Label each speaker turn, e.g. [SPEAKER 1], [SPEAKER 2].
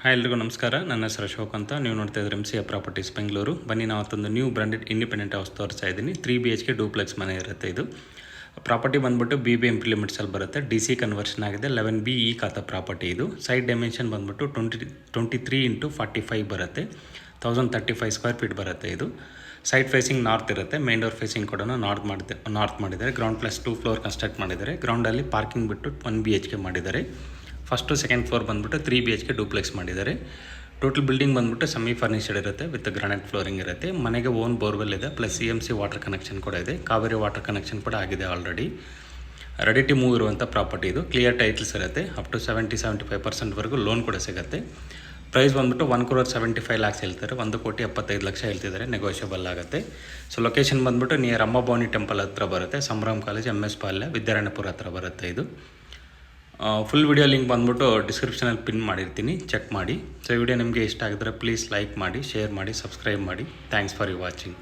[SPEAKER 1] Hi ಎಲ್ರಿಗೂ ನಮಸ್ಕಾರ. ನನ್ನ ಹೆಸರು ಅಶೋಕ್ ಅಂತ. ನೀವು ನೋಡ್ತಾ ಇದ್ದೀರಿ MCA ಪ್ರಾಪರ್ಟೀಸ್ ಬೆಂಗಳೂರು. ಬನ್ನಿ, ನಾವು ಒಂದು ನ್ಯೂ ಬ್ರ್ಯಾಂಡೆಡ್ ಇಂಡಿಪೆಂಡೆಂಟ್ ಹೌಸ್ ತೋರಿಸ್ತಾ ಇದ್ದೀನಿ. 3 BHK ಡೂಪ್ಲೆಕ್ಸ್ ಮನೆ ಇರುತ್ತೆ. ಇದು ಪ್ರಾಪರ್ಟಿ ಬಂದ್ಬಿಟ್ಟು BBMP ಲಿಮಿಟ್ಸಲ್ಲಿ ಬರುತ್ತೆ. DC ಕನ್ವರ್ಷನ್ ಆಗಿದೆ. 11B ಈ ಖಾತಾ ಪ್ರಾಪರ್ಟಿ ಇದು. ಸೈಡ್ ಡೈಮೆನ್ಷನ್ ಬಂದ್ಬಿಟ್ಟು 23 × 45 ಬರುತ್ತೆ. 1035 ಸ್ಕ್ವೇರ್ ಫೀಟ್ ಬರುತ್ತೆ. ಇದು ಸೈಡ್ ಫೇಸಿಂಗ್ ನಾರ್ತ್ ಇರುತ್ತೆ. ಮೇನ್ ಡೋರ್ ಫೇಸಿಂಗ್ ಕೂಡ ನಾರ್ತ್ ಮಾಡಿದ್ದಾರೆ. ಗ್ರೌಂಡ್ ಪ್ಲಸ್ 2 ಫ್ಲೋರ್ ಕನ್ಸ್ಟ್ರಕ್ಟ್ ಮಾಡಿದ್ದಾರೆ. ಗ್ರೌಂಡಲ್ಲಿ ಪಾರ್ಕಿಂಗ್ ಬಿಟ್ಟು 1 BHK ಮಾಡಿದ್ದಾರೆ. ಫಸ್ಟು ಸೆಕೆಂಡ್ ಫ್ಲೋರ್ ಬಂದ್ಬಿಟ್ಟು 3 BHK ಡೂಪ್ಲೆಕ್ಸ್ ಮಾಡಿದ್ದಾರೆ. ಟೋಟಲ್ ಬಿಲ್ಡಿಂಗ್ ಬಂದ್ಬಿಟ್ಟು ಸೆಮಿ ಫರ್ನಿಶ್ಡ್ ಇರುತ್ತೆ ವಿತ್ ಗ್ರಾನೈಟ್ ಫ್ಲೋರಿಂಗ್ ಇರುತ್ತೆ. ಮನೆಗೆ ಓನ್ ಬೋರ್ವೆಲ್ ಇದೆ, ಪ್ಲಸ್ CMC ವಾಟರ್ ಕನೆಕ್ಷನ್ ಕೂಡ ಇದೆ. ಕಾವೇರಿ ವಾಟರ್ ಕನೆಕ್ಷನ್ ಕೂಡ ಆಗಿದೆ ಆಲ್ರೆಡಿ. ರೆಡಿ ಟು ಮೂವ್ ಇರುವಂಥ ಪ್ರಾಪರ್ಟಿ ಇದು. ಕ್ಲಿಯರ್ ಟೈಟಲ್ಸ್ ಇರುತ್ತೆ. ಅಪ್ ಟು 70-75% ಲೋನ್ ಕೂಡ ಸಿಗುತ್ತೆ. ಪ್ರೈಸ್ ಬಂದ್ಬಿಟ್ಟು 1,75 lakhs ಹೇಳ್ತಾರೆ. 1,75 ಲಕ್ಷ ಹೇಳ್ತಿದ್ದಾರೆ. ನೆಗೋಷಿಯಬಲ್ ಆಗುತ್ತೆ. ಸೊ ಲೊಕೇಶನ್ ಬಂದ್ಬಿಟ್ಟು ನಿಯರ್ ಅಮ್ಮಭವಾನಿ ಟೆಂಪಲ್ ಹತ್ರ ಬರುತ್ತೆ. ಸಂಭ್ರಮ್ ಕಾಲೇಜ್, MS ಪಾಲ್ಯ, ವಿದ್ಯಾರಣ್ಯಪುರ ಹತ್ರ ಬರುತ್ತೆ ಇದು. ಫುಲ್ ವಿಡಿಯೋ ಲಿಂಕ್ ಬಂದ್ಬಿಟ್ಟು ಡಿಸ್ಕ್ರಿಪ್ಷನಲ್ಲಿ ಪಿನ್ ಮಾಡಿರ್ತೀನಿ, ಚೆಕ್ ಮಾಡಿ. ಸೊ ಈ ವಿಡಿಯೋ ನಿಮಗೆ ಇಷ್ಟ ಆಗಿದ್ರೆ ಪ್ಲೀಸ್ ಲೈಕ್ ಮಾಡಿ, ಶೇರ್ ಮಾಡಿ, ಸಬ್ಸ್ಕ್ರೈಬ್ ಮಾಡಿ. Thanks for you watching.